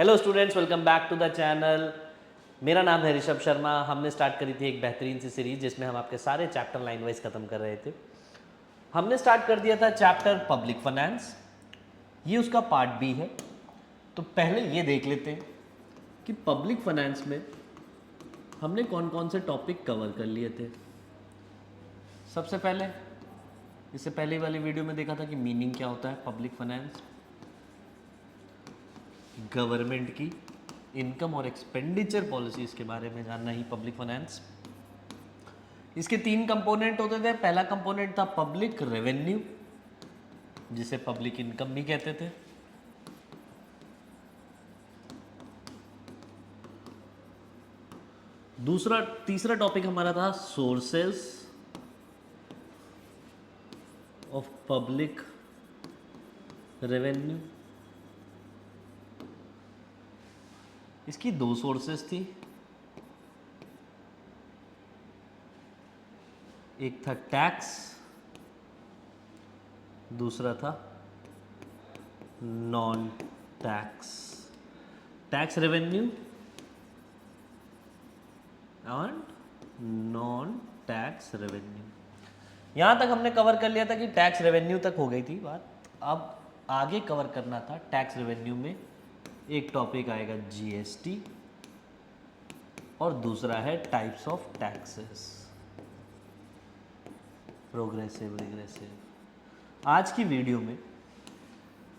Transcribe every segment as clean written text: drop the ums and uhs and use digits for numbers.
Hello students, welcome back to the channel. मेरा नाम है ऋषभ शर्मा। हमने स्टार्ट करी थी एक बेहतरीन सी सीरीज जिसमें हम आपके सारे चैप्टर लाइन वाइज ख़त्म कर रहे थे। हमने स्टार्ट कर दिया था चैप्टर पब्लिक फाइनेंस, ये उसका पार्ट बी है। तो पहले ये देख लेते हैं कि पब्लिक फाइनेंस में हमने कौन कौन से टॉपिक कवर कर लिए थे। सबसे पहले इससे पहले वाली वीडियो में देखा था कि मीनिंग क्या होता है पब्लिक फाइनेंस, गवर्नमेंट की इनकम और एक्सपेंडिचर पॉलिसीज के बारे में जानना ही पब्लिक फाइनेंस। इसके तीन कंपोनेंट होते थे। पहला कंपोनेंट था पब्लिक रेवेन्यू, जिसे पब्लिक इनकम भी कहते थे। तीसरा टॉपिक हमारा था सोर्सेस ऑफ पब्लिक रेवेन्यू। इसकी दो सोर्सेस थी, एक था टैक्स, दूसरा था non tax. Tax revenue and non tax revenue. यहां तक हमने कवर कर लिया था कि टैक्स रेवेन्यू तक हो गई थी बात। अब आगे कवर करना था टैक्स रेवेन्यू में एक टॉपिक आएगा जीएसटी और दूसरा है types of taxes, progressive, regressive. आज की वीडियो में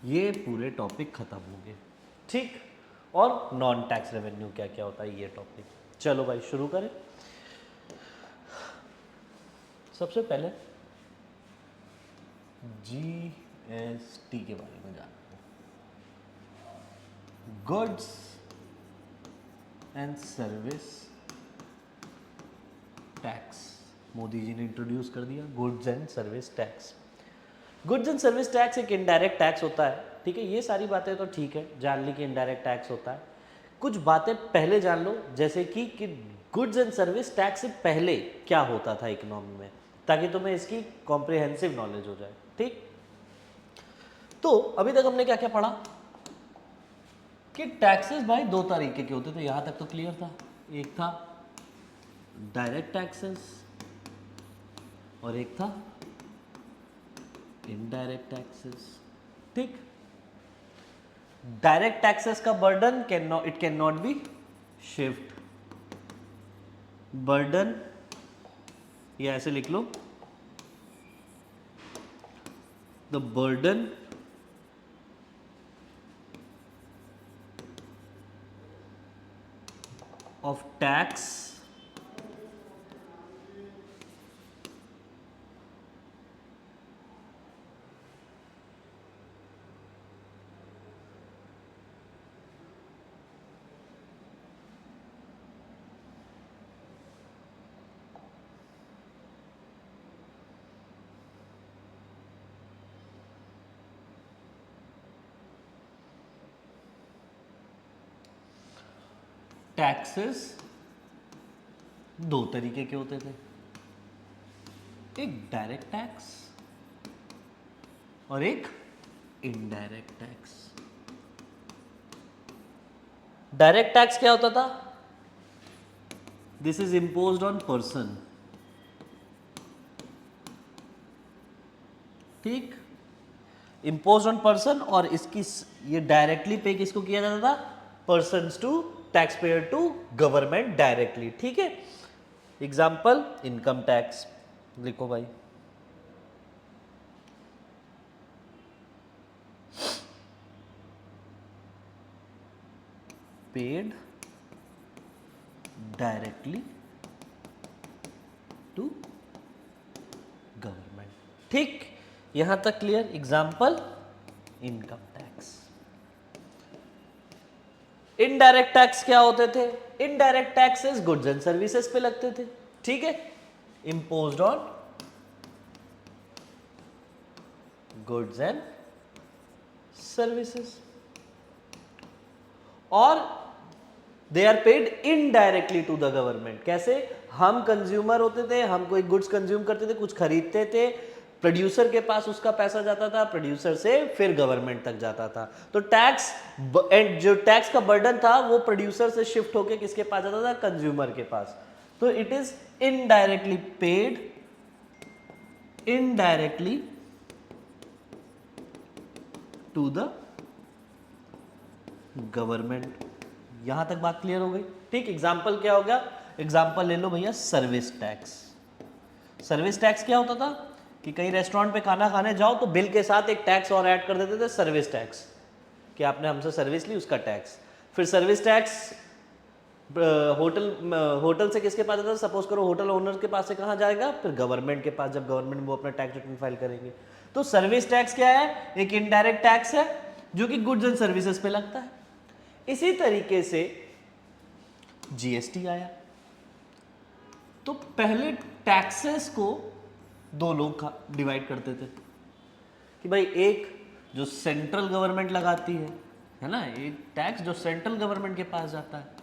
ये पूरे टॉपिक खत्म होंगे, ठीक। और नॉन टैक्स रेवेन्यू क्या क्या होता है ये टॉपिक। चलो भाई शुरू करें। सबसे पहले जीएसटी के बारे में जानते हैं। Goods and service tax Modi ji ने इंट्रोड्यूस कर दिया, goods and service tax. Goods and service tax एक इनडायरेक्ट टैक्स होता है, ठीक है। ये सारी बातें तो ठीक है, जान ली कि इनडायरेक्ट टैक्स होता है। कुछ बातें पहले जान लो, जैसे कि गुड्स एंड सर्विस टैक्स से पहले क्या होता था इकोनॉमी में, ताकि तुम्हें इसकी कॉम्प्रिहेंसिव नॉलेज हो जाए, ठीक। तो अभी तक हमने क्या क्या पढ़ा कि टैक्सेस भाई दो तरीके के होते थे, यहां तक तो क्लियर था। एक था डायरेक्ट टैक्सेस और एक था इनडायरेक्ट टैक्सेस, ठीक। डायरेक्ट टैक्सेस का burden can not be shift. Burden या ऐसे लिख लो, the burden of tax taxes दो तरीके के होते थे, एक डायरेक्ट टैक्स और एक इनडायरेक्ट टैक्स। डायरेक्ट टैक्स क्या होता था? This is imposed on person, ठीक, इम्पोज्ड ऑन पर्सन। और इसकी ये डायरेक्टली पे किसको किया जाता था? Persons to tax payer to government directly, ठीक है। एग्जाम्पल इनकम टैक्स लिखो भाई, पेड डायरेक्टली टू गवर्नमेंट, ठीक। यहां तक clear. Example income tax. Indirect tax क्या होते थे? Indirect taxes goods and services पे लगते थे, ठीक है, imposed on goods and services, और they are paid indirectly to the government. कैसे? हम कंज्यूमर होते थे, हम कोई गुड्स कंज्यूम करते थे, कुछ खरीदते थे, प्रोड्यूसर के पास उसका पैसा जाता था, प्रोड्यूसर से फिर गवर्नमेंट तक जाता था। तो टैक्स जो टैक्स का बर्डन था वो प्रोड्यूसर से शिफ्ट होके किसके पास जाता था, कंज्यूमर के पास। तो it is indirectly paid, indirectly to the government. यहां तक बात क्लियर हो गई? ठीक, एग्जाम्पल क्या होगा? एग्जाम्पल ले लो भैया, सर्विस टैक्स। सर्विस टैक्स क्या होता था कि कई रेस्टोरेंट पे खाना खाने जाओ तो बिल के साथ एक टैक्स और ऐड कर देते थे, सर्विस टैक्स, कि आपने हमसे सर्विस ली उसका टैक्स। फिर सर्विस टैक्स होटल से किसके पास जाता था? सपोज करो होटल ओनर के पास से कहाँ जाएगा? फिर गवर्नमेंट के पास, जब गवर्नमेंट वो अपना टैक्स रिटर्न फाइल करेंगे। तो सर्विस टैक्स क्या है? एक इनडायरेक्ट टैक्स है जो कि गुड्स एंड सर्विसेज पे लगता है। इसी तरीके से जीएसटी आया। तो पहले टैक्सेस को दो लोग डिवाइड करते थे कि भाई एक जो सेंट्रल गवर्नमेंट लगाती है ना, एक टैक्स जो सेंट्रल गवर्नमेंट के पास जाता है,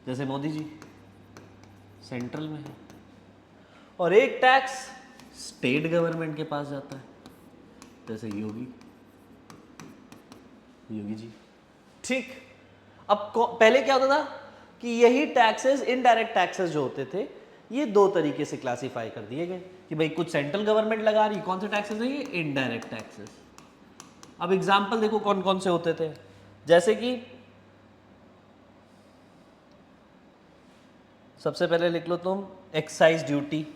जैसे मोदी जी सेंट्रल में है, और एक टैक्स स्टेट गवर्नमेंट के पास जाता है, जैसे योगी जी। ठीक, अब पहले क्या होता था कि यही टैक्सेस, इनडायरेक्ट टैक्सेस जो होते थे, ये दो तरीके से क्लासिफाई कर दिए गए कि भाई कुछ सेंट्रल गवर्नमेंट लगा रही, कौन से टैक्सेस है ये? Indirect taxes. अब एग्जांपल देखो कौन कौन से होते थे, जैसे कि सबसे पहले लिख लो तुम एक्साइज ड्यूटी,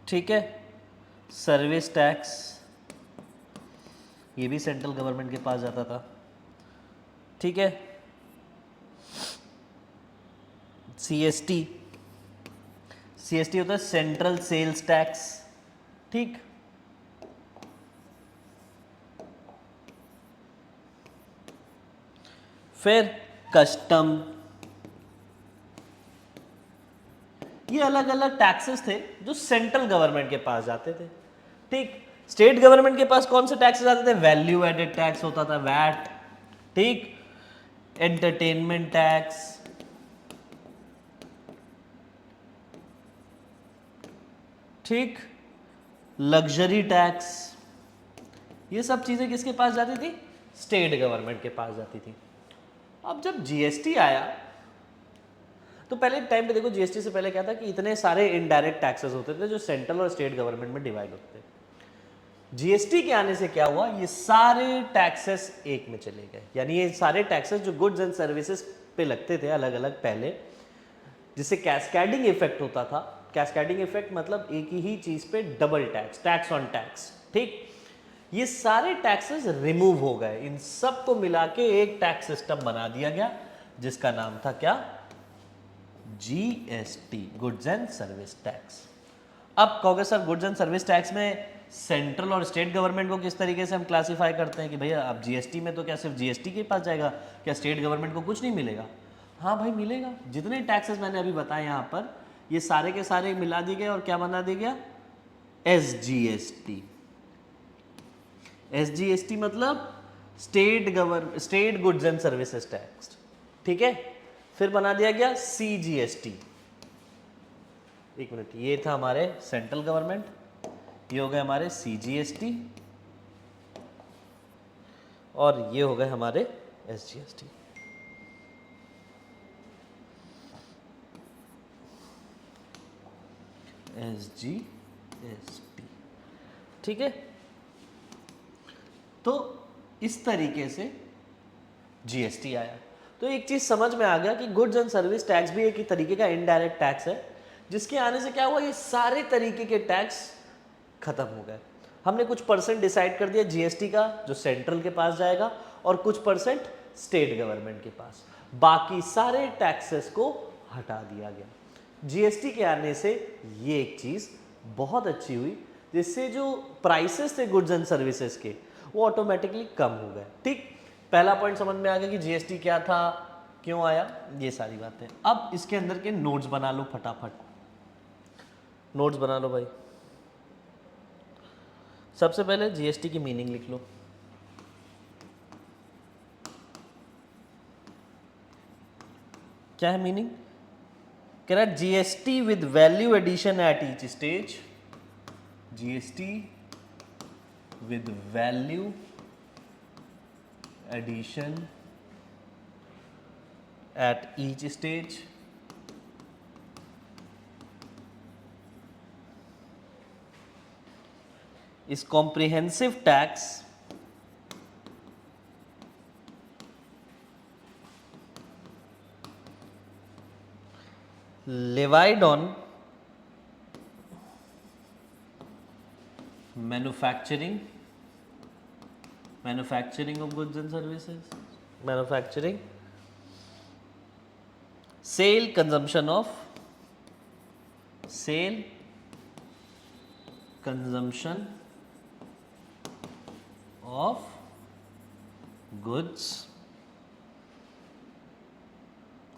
ठीक है, सर्विस टैक्स, ये भी सेंट्रल गवर्नमेंट के पास जाता था, ठीक है, सीएसटी, सीएसटी होता है सेंट्रल सेल्स टैक्स, ठीक, फिर कस्टम। ये अलग अलग टैक्सेस थे जो सेंट्रल गवर्नमेंट के पास जाते थे। ठीक, स्टेट गवर्नमेंट के पास कौन से टैक्सेस आते थे? वैल्यू एडेड टैक्स होता था, वैट, ठीक, एंटरटेनमेंट टैक्स, ठीक, लग्जरी टैक्स। ये सब चीजें किसके पास जाती थी? स्टेट गवर्नमेंट के पास जाती थी। अब जब जीएसटी आया तो पहले टाइम पे देखो, जीएसटी से पहले क्या था कि इतने सारे इनडायरेक्ट टैक्सेस होते थे जो सेंट्रल और स्टेट गवर्नमेंट में डिवाइड होते थे। जीएसटी के आने से क्या हुआ? ये सारे टैक्सेस एक में चले गए, यानी ये सारे टैक्सेस जो गुड्स एंड सर्विसेज पे लगते थे अलग अलग पहले, जिससे कैस्केडिंग इफेक्ट होता था। कैस्केडिंग इफेक्ट मतलब एक ही चीज पे double tax, tax on tax, ठीक, ये सारे टैक्सेस रिमूव हो गए। इन सब को मिला के एक टैक्स सिस्टम बना दिया गया जिसका नाम था क्या? GST, goods and service tax. अब कहोगे sir goods and service tax में सेंट्रल और स्टेट गवर्नमेंट को किस तरीके से हम क्लासिफाई करते हैं कि भैया अब जीएसटी में तो क्या सिर्फ जीएसटी के पास जाएगा, क्या स्टेट गवर्नमेंट को कुछ नहीं मिलेगा? हाँ भाई मिलेगा। जितने टैक्सेस मैंने अभी बताए यहाँ पर, ये सारे के सारे मिला दिए गए और क्या बना दिया गया? एसजीएसटी। एसजीएसटी मतलब state goods and services tax, ठीक है। फिर बना दिया गया सीजीएसटी। एक मिनट, ये था हमारे सेंट्रल गवर्नमेंट, ये हो गए हमारे सीजीएसटी, और ये हो गए हमारे एसजीएसटी। एसजीएसटी, ठीक है। तो इस तरीके से जीएसटी आया। तो एक चीज समझ में आ गया कि गुड्स एंड सर्विस टैक्स भी एक ही तरीके का इनडायरेक्ट टैक्स है, जिसके आने से क्या हुआ? ये सारे तरीके के टैक्स खत्म हो गए। हमने कुछ परसेंट डिसाइड कर दिया जीएसटी का, जो सेंट्रल के पास जाएगा, और कुछ परसेंट स्टेट गवर्नमेंट के पास। बाकी सारे टैक्सेस को हटा दिया गया। जीएसटी के आने से ये एक चीज बहुत अच्छी हुई, जिससे जो प्राइसेस थे गुड्स एंड सर्विसेज के, वो ऑटोमेटिकली कम हो गए। ठीक, पहला पॉइंट समझ में आ गया कि जीएसटी क्या था, क्यों आया, ये सारी बातें। अब इसके अंदर के नोट्स बना लो फटाफट, नोट्स बना लो भाई। सबसे पहले जीएसटी की मीनिंग लिख लो। क्या है मीनिंग? कह रहा है GST with value addition at each stage, GST with value addition at each stage is comprehensive tax levied on manufacturing of goods and services, manufacturing, sale, consumption of goods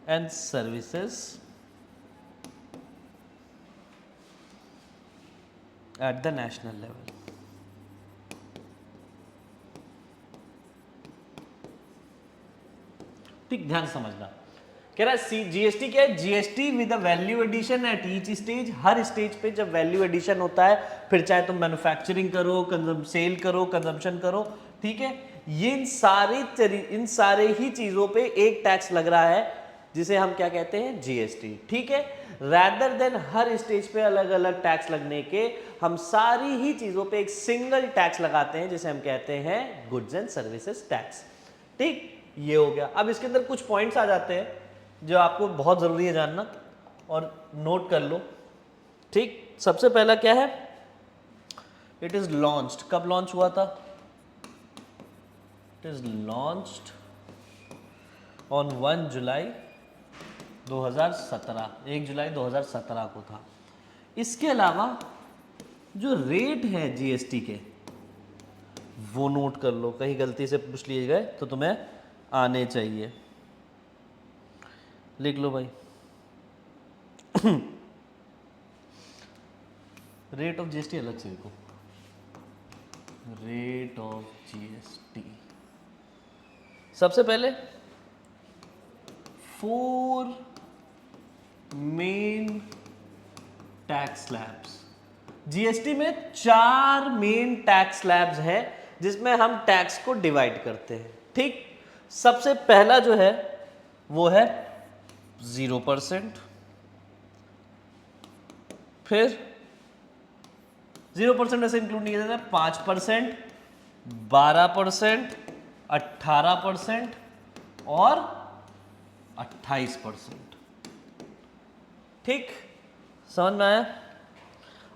and services at the national level. ठीक, ध्यान समझना। कह रहा है GST क्या है? GST with value addition at each stage, हर stage पे जब वैल्यू एडिशन होता है, फिर चाहे तुम मैन्युफैक्चरिंग करो, सेल करो, कंजम्पशन करो, ठीक है, ये इन सारे ही चीजों पे एक टैक्स लग रहा है जिसे हम क्या कहते हैं? जीएसटी, ठीक है। रैदर देन हर स्टेज पे अलग अलग टैक्स लगने के, हम सारी ही चीजों पे एक सिंगल टैक्स लगाते हैं जिसे हम कहते हैं गुड्स एंड सर्विसेज टैक्स, ठीक, ये हो गया। अब इसके अंदर कुछ पॉइंट्स आ जाते हैं जो आपको बहुत जरूरी है जानना और नोट कर लो, ठीक। सबसे पहला क्या है? इट इज लॉन्च्ड, कब लॉन्च हुआ था? इट इज लॉन्च्ड ऑन 1 जुलाई 2017, 1 जुलाई 2017 को था। इसके अलावा जो रेट है जीएसटी के वो नोट कर लो, कहीं गलती से पूछ लिए गए तो तुम्हें आने चाहिए, लिख लो भाई। रेट ऑफ जीएसटी अलग से लिखो, रेट ऑफ जीएसटी। सबसे पहले 4 मेन टैक्स स्लैब्स, जीएसटी में 4 मेन टैक्स स्लैब्स हैं जिसमें हम टैक्स को डिवाइड करते हैं, ठीक। सबसे पहला जो है वो है 0%, फिर 0% ऐसे इंक्लूड नहीं किया जाता, 5%, 12%, 18% और 28%, ठीक, समझ में आया?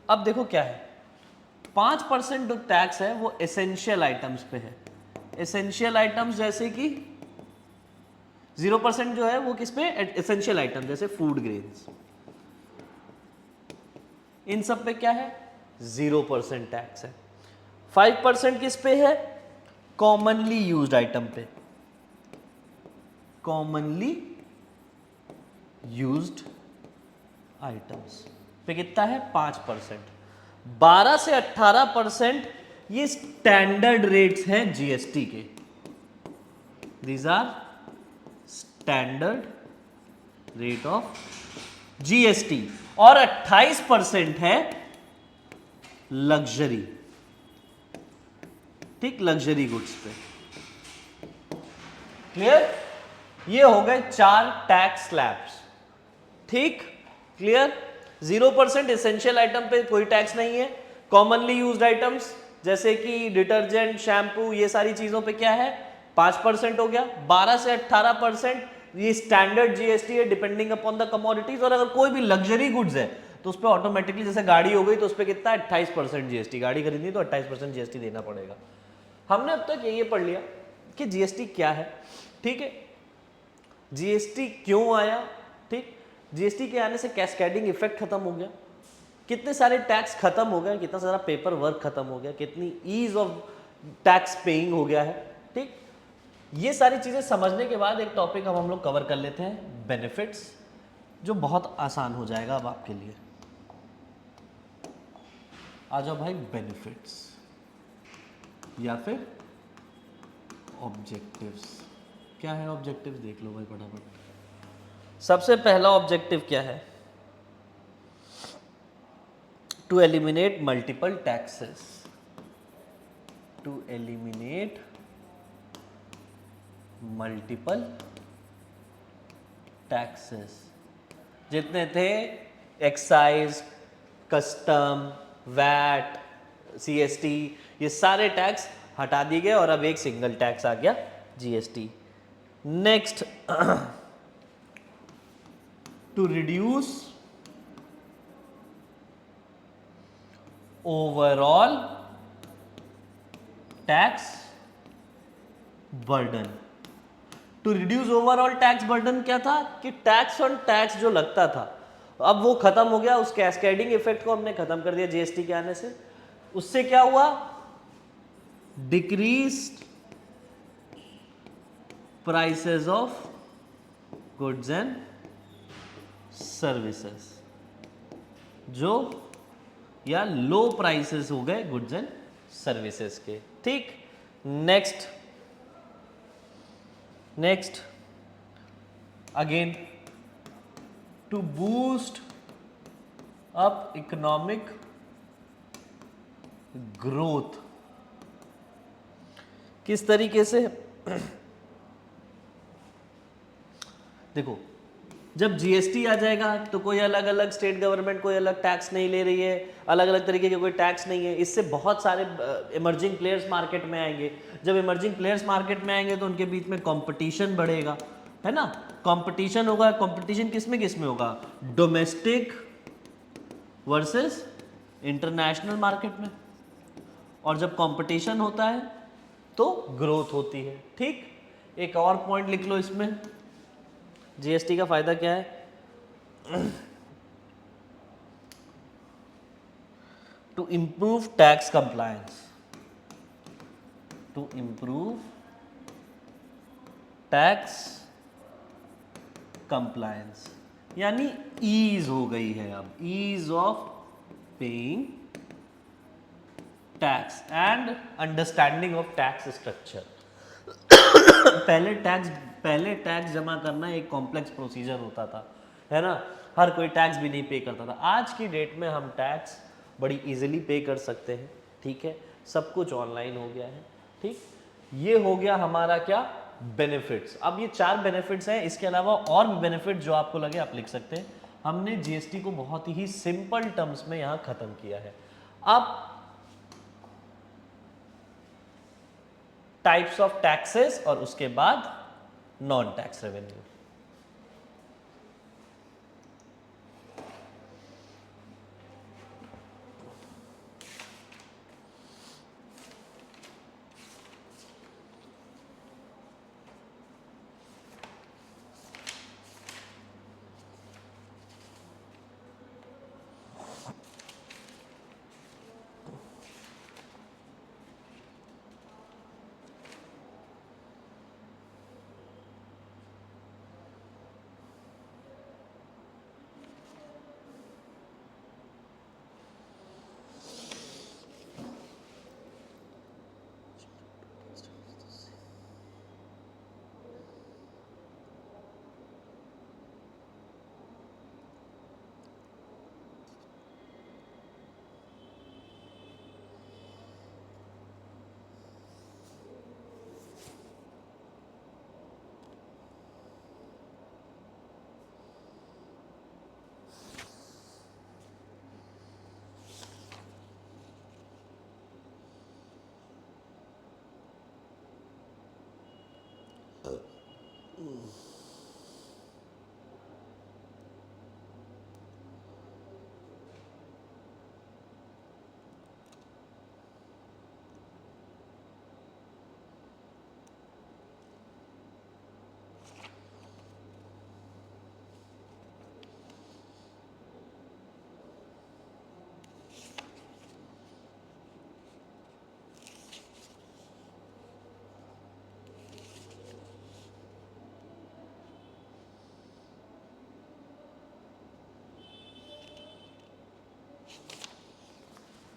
अब देखो क्या है, 5% जो टैक्स है वो एसेंशियल आइटम्स पे है। एसेंशियल आइटम्स जैसे कि 0% जो है वो किस पे? एसेंशियल आइटम जैसे फूड ग्रेन्स, इन सब पे क्या है? 0% टैक्स है। 5% किस पे है? कॉमनली यूज्ड आइटम पे, कॉमनली यूज्ड आइटम्स पे कितना है? 5%। 12 से 18% ये स्टैंडर्ड रेट्स हैं जीएसटी के, these are standard rate of GST. और 28% है लग्जरी, ठीक, लग्जरी गुड्स पे, क्लियर? ये हो गए 4 टैक्स स्लैब्स, ठीक, क्लियर? 0% एसेंशियल आइटम पे कोई टैक्स नहीं है। कॉमनली यूज्ड आइटम्स जैसे कि डिटर्जेंट, शैम्पू, ये सारी चीजों पे क्या है? 5% हो गया। 12 से 18% ये स्टैंडर्ड जीएसटी है डिपेंडिंग अपॉन द कमोडिटीज। और अगर कोई भी लग्जरी गुड्स है तो उस पर ऑटोमेटिकली, जैसे गाड़ी हो गई तो उस पर कितना? 28% जीएसटी, गाड़ी खरीदनी तो 28% जीएसटी देना पड़ेगा। हमने अब तक ये पढ़ लिया कि जीएसटी क्या है, ठीक है, जीएसटी क्यों आया, ठीक, जीएसटी के आने से कैस्केडिंग इफेक्ट खत्म हो गया, कितने सारे टैक्स खत्म हो गए, कितना सारा पेपर वर्क खत्म हो गया, कितनी ईज ऑफ टैक्स पेइंग हो गया है, ठीक। ये सारी चीजें समझने के बाद एक टॉपिक हम लोग कवर कर लेते हैं, बेनिफिट्स, जो बहुत आसान हो जाएगा अब आपके लिए। आ जाओ भाई, बेनिफिट्स या फिर ऑब्जेक्टिव्स। क्या है ऑब्जेक्टिव्स? देख लो भाई फटाफट। सबसे पहला ऑब्जेक्टिव क्या है? to eliminate multiple taxes, to eliminate multiple taxes, जितने थे एक्साइज, कस्टम, वैट, सीएसटी, ये सारे टैक्स हटा दिए गए और अब एक सिंगल टैक्स आ गया GST. Next, to reduce overall tax burden. To reduce overall tax burden क्या था कि टैक्स ऑन टैक्स जो लगता था अब वो खत्म हो गया, उस कैस्केडिंग इफेक्ट को हमने खत्म कर दिया जीएसटी के आने से। उससे क्या हुआ, decreased prices of goods and services, जो या लो प्राइसेस हो गए गुड्स एंड सर्विसेज के। ठीक, next again to boost up economic growth. किस तरीके से देखो, जब जीएसटी आ जाएगा तो कोई अलग अलग स्टेट गवर्नमेंट कोई अलग टैक्स नहीं ले रही है, अलग अलग तरीके के कोई टैक्स नहीं है, इससे बहुत सारे इमर्जिंग प्लेयर्स मार्केट में आएंगे। जब इमर्जिंग प्लेयर्स मार्केट में आएंगे तो उनके बीच में कंपटीशन बढ़ेगा, है ना। कंपटीशन होगा, कंपटीशन किस में होगा, डोमेस्टिक वर्सेस इंटरनेशनल मार्केट में। और जब कंपटीशन होता है तो ग्रोथ होती है। ठीक, एक और पॉइंट लिख लो इसमें, जीएसटी का फायदा क्या है, to improve tax compliance, to improve tax compliance, यानी ईज हो गई है अब, ease of paying tax and understanding of tax structure. पहले टैक्स जमा करना एक कॉम्प्लेक्स प्रोसीजर होता था, है ना, हर कोई टैक्स भी नहीं पे करता था। आज की डेट में हम टैक्स बड़ी इजीली पे कर सकते हैं। ठीक है, सब कुछ ऑनलाइन हो गया है। ठीक, ये हो गया हमारा क्या, बेनिफिट्स। अब ये 4 बेनिफिट्स हैं, इसके अलावा और भी बेनिफिट जो आपको लगे आप लिख सकते हैं। हमने जीएसटी को बहुत ही सिंपल टर्म्स में यहां खत्म किया है। अब टाइप्स ऑफ टैक्सेस और उसके बाद नॉन टैक्स रेवेन्यू।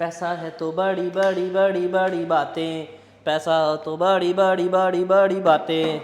पैसा है तो बड़ी बड़ी बड़ी बड़ी बातें, पैसा हो तो बड़ी बड़ी बड़ी बड़ी बातें।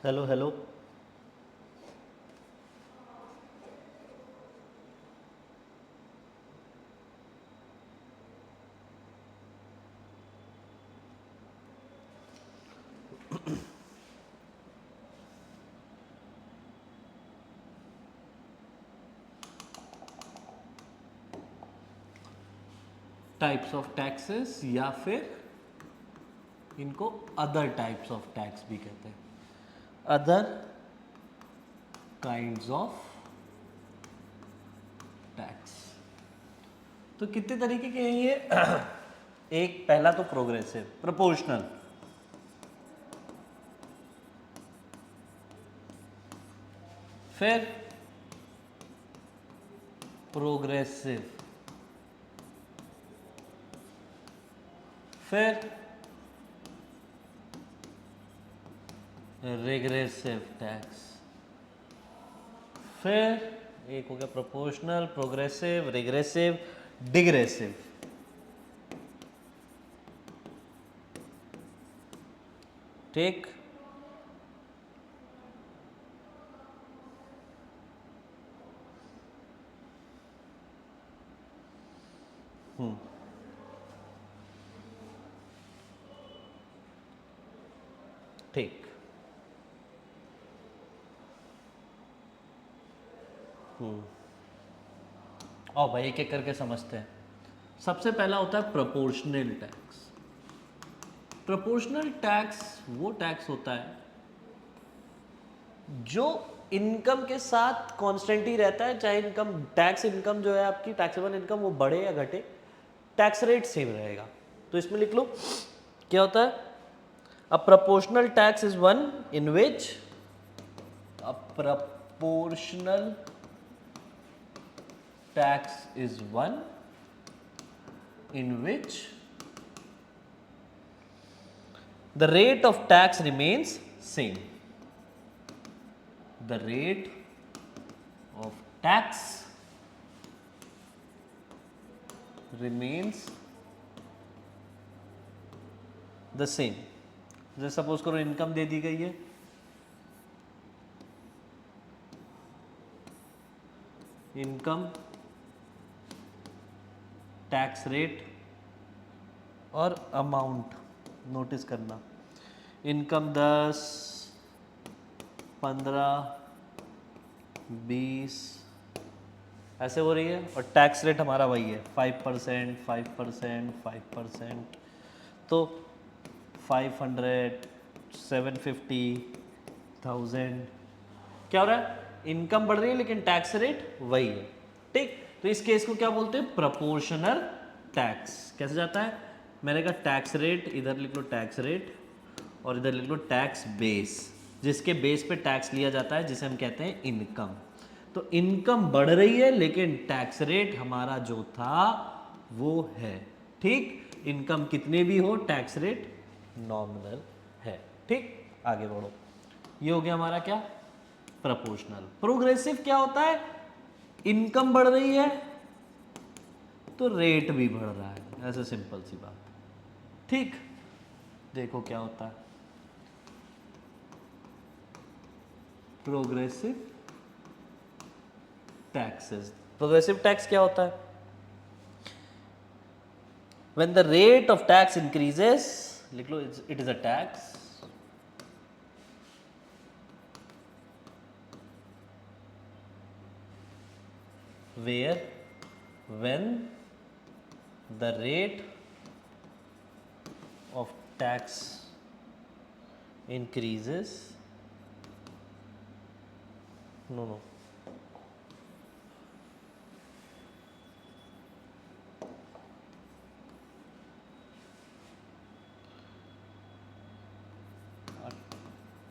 Hello hello. Types of taxes या फिर इनको अदर टाइप्स ऑफ टैक्स भी कहते हैं, अदर काइंड्स ऑफ टैक्स। तो कितने तरीके के हैं ये? एक पहला तो प्रोग्रेसिव, प्रोपोर्शनल, फिर प्रोग्रेसिव, फिर रिग्रेसिव टैक्स, फिर एक हो गया प्रोपोर्शनल, प्रोग्रेसिव, रिग्रेसिव, डिग्रेसिव। ठीक, ठीक। और भाई एक एक करके समझते हैं। सबसे पहला होता है प्रोपोर्शनल टैक्स। प्रोपोर्शनल टैक्स वो टैक्स होता है जो इनकम के साथ कांस्टेंट ही रहता है, चाहे इनकम टैक्स इनकम जो है आपकी टैक्सेबल इनकम वो बढ़े या घटे, टैक्स रेट सेम रहेगा। तो इसमें लिख लो क्या होता है, अ proportional tax is one in which a proportional tax is one in which the rate of tax remains same. The rate of tax remains the same. जैसे सपोज करो इनकम दे दी गई है, इनकम, टैक्स रेट और amount notice करना, income 10, 15, 20 ऐसे हो रही है और टैक्स रेट हमारा वही है 5%, 5%, 5%। तो 500, 750, 1000 क्या हो रहा है, इनकम बढ़ रही है लेकिन टैक्स रेट वही है। ठीक, तो इस केस को क्या बोलते हैं, प्रोपोर्शनल टैक्स। कैसे जाता है, मैंने कहा टैक्स रेट, इधर लिख लो टैक्स रेट और इधर लिख लो टैक्स बेस, जिसके बेस पे टैक्स लिया जाता है जिसे हम कहते हैं इनकम। तो इनकम बढ़ रही है लेकिन टैक्स रेट हमारा जो था वो है। ठीक, इनकम कितने भी हो टैक्स रेट नॉमिनल है। ठीक, आगे बढ़ो। ये हो गया हमारा क्या, प्रोपोर्शनल। प्रोग्रेसिव क्या होता है, इनकम बढ़ रही है तो रेट भी बढ़ रहा है, ऐसे सिंपल सी बात। ठीक, देखो क्या होता है, प्रोग्रेसिव टैक्सेस। प्रोग्रेसिव टैक्स क्या होता है, when the rate of tax increases, लिख लो it is a tax where when the rate of tax increases, no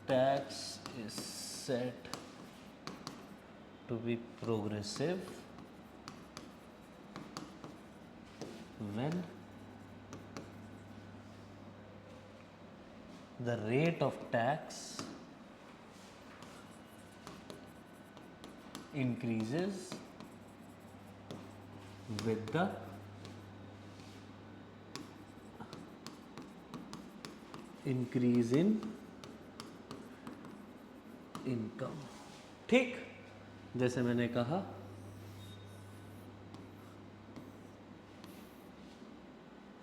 tax is set to be progressive when the rate of tax increases with the increase in income. ठीक, जैसे मैंने कहा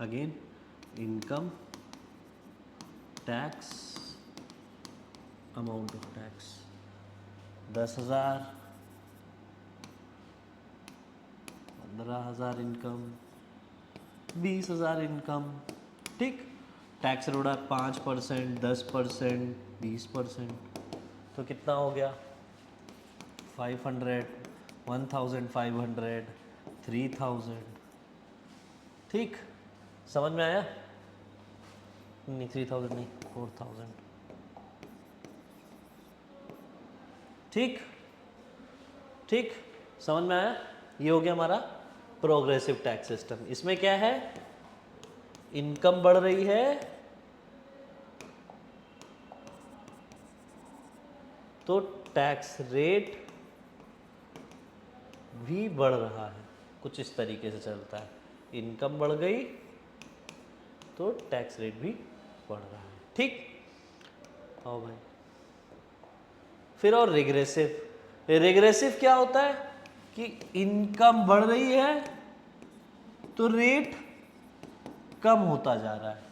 again income tax, amount of tax 10,000, 15,000 income, 20,000 income. ठीक, tax रोड़ा 5%, 10%, 20%, तो कितना हो गया 500, 1,500, 3,000। ठीक, समझ में आया? नहीं 3,000 नहीं, 4,000। ठीक ठीक, समझ में आया? ये हो गया हमारा प्रोग्रेसिव टैक्स सिस्टम। इसमें क्या है, इनकम बढ़ रही है तो टैक्स रेट भी बढ़ रहा है, कुछ इस तरीके से चलता है। इनकम बढ़ गई तो टैक्स रेट भी बढ़ रहा है। ठीक, आओ भाई फिर। और रिग्रेसिव, रिग्रेसिव क्या होता है कि इनकम बढ़ रही है तो रेट कम होता जा रहा है।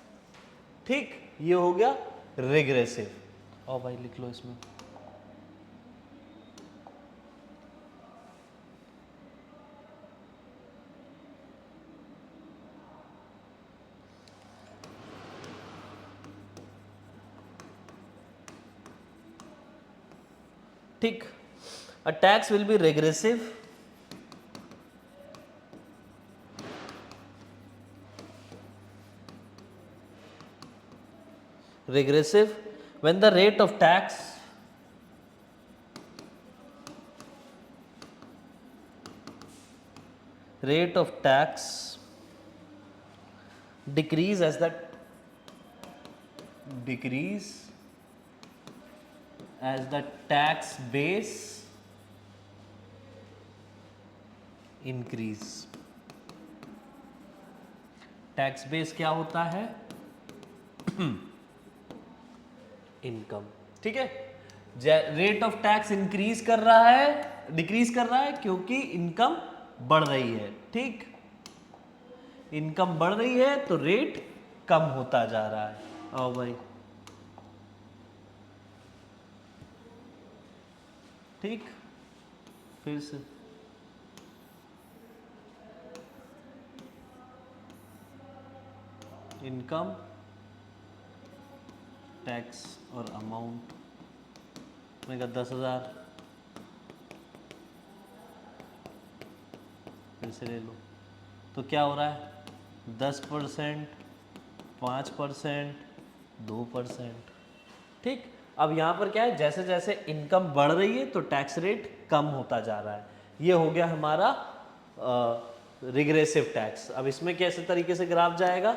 ठीक, ये हो गया रिग्रेसिव। आओ भाई लिख लो इसमें। ठीक, a tax will be regressive when the rate of tax decrease as the tax base increase। Tax base क्या होता है, इनकम। ठीक है, रेट ऑफ टैक्स इंक्रीज कर रहा है, डिक्रीज कर रहा है क्योंकि इनकम बढ़ रही है। ठीक, इनकम बढ़ रही है तो रेट कम होता जा रहा है। आओ भाई, ठीक, फिर से इनकम टैक्स और अमाउंट, मैं कहा 10,000, फिर से ले लो तो क्या हो रहा है 10%, 5%, 2%। ठीक, अब यहाँ पर क्या है, जैसे जैसे इनकम बढ़ रही है तो टैक्स रेट कम होता जा रहा है। ये हो गया हमारा रिग्रेसिव टैक्स। अब इसमें कैसे तरीके से ग्राफ जाएगा,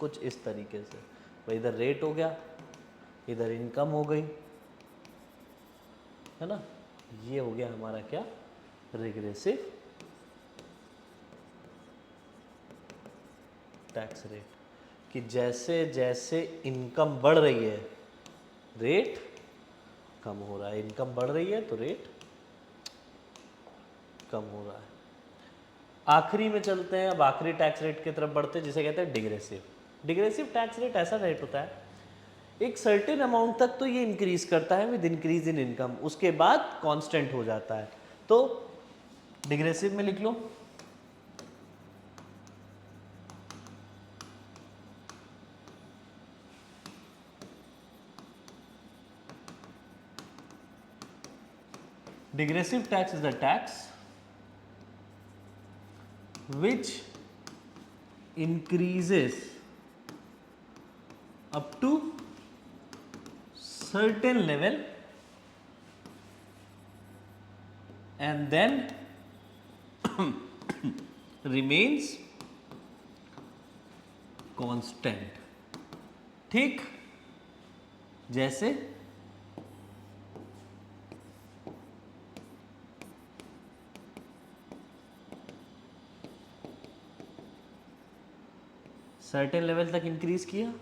कुछ इस तरीके से। तो इधर रेट हो गया, इधर इनकम हो गई, है ना। ये हो गया हमारा क्या, रिग्रेसिव टैक्स रेट, कि जैसे जैसे इनकम बढ़ रही है रेट कम हो रहा है, इनकम बढ़ रही है तो रेट कम हो रहा है। आखिरी में चलते हैं, अब आखिरी टैक्स रेट की तरफ बढ़ते हैं जिसे कहते हैं डिग्रेसिव। डिग्रेसिव टैक्स रेट ऐसा रेट होता है, एक सर्टेन अमाउंट तक तो ये इंक्रीज करता है विद इंक्रीज इन इनकम, उसके बाद कांस्टेंट हो जाता है। तो डिग्रेसिव में लिख लो digressive tax is the tax which increases up to certain level and then remains constant। ठीक, जैसे सर्टेन लेवल तक इंक्रीज किया,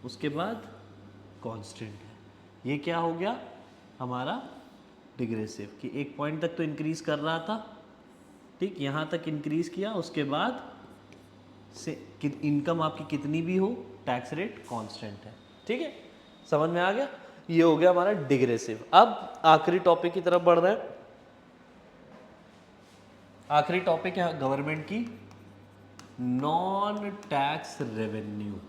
उसके बाद कांस्टेंट है। ये क्या हो गया, हमारा डिग्रेसिव कि एक पॉइंट तक तो इंक्रीज कर रहा था, ठीक, यहाँ तक इंक्रीज किया, उसके बाद से इनकम आपकी कितनी भी हो टैक्स रेट कांस्टेंट है। ठीक है, समझ में आ गया? ये हो गया हमारा डिग्रेसिव। अब आखिरी टॉपिक की तरफ बढ़ रहे हैं। आखिरी टॉपिक है गवर्नमेंट की नॉन टैक्स रेवेन्यू।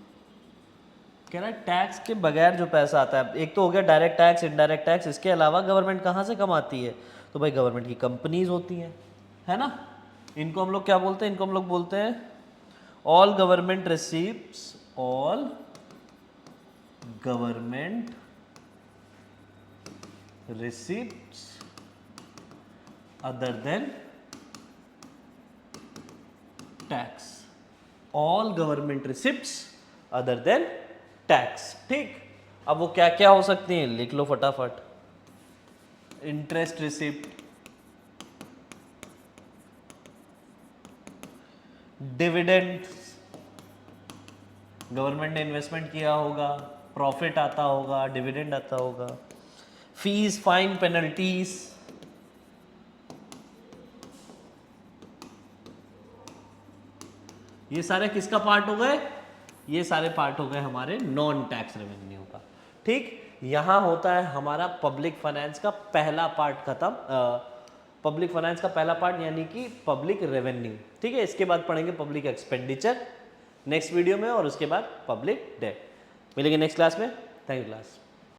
कह रहा है टैक्स के बगैर जो पैसा आता है, एक तो हो गया डायरेक्ट टैक्स, इनडायरेक्ट टैक्स, इसके अलावा गवर्नमेंट कहाँ से कमाती है? तो भाई गवर्नमेंट की कंपनीज होती हैं, है ना। इनको हम लोग क्या बोलते हैं? इनको हम लोग बोलते हैं all government receives, all government receipts other than tax, all government receipts other than tax. ठीक, अब वो क्या क्या हो सकती हैं, लिख लो फटाफट। इंटरेस्ट रिसिप्ट, डिविडेंड्स, गवर्नमेंट ने इन्वेस्टमेंट किया होगा, प्रॉफिट आता होगा, डिविडेंड आता होगा, फीस, फाइन, पेनल्टीज, ये सारे किसका पार्ट हो गए? ये सारे पार्ट हो गए हमारे नॉन टैक्स रेवेन्यू का। ठीक, यहां होता है हमारा पब्लिक फाइनेंस का पहला पार्ट खत्म, पब्लिक फाइनेंस का पहला पार्ट यानी कि पब्लिक रेवेन्यू। ठीक है, इसके बाद पढ़ेंगे पब्लिक एक्सपेंडिचर नेक्स्ट वीडियो में, और उसके बाद पब्लिक डेट। मिलेंगे नेक्स्ट क्लास में। Thank you class.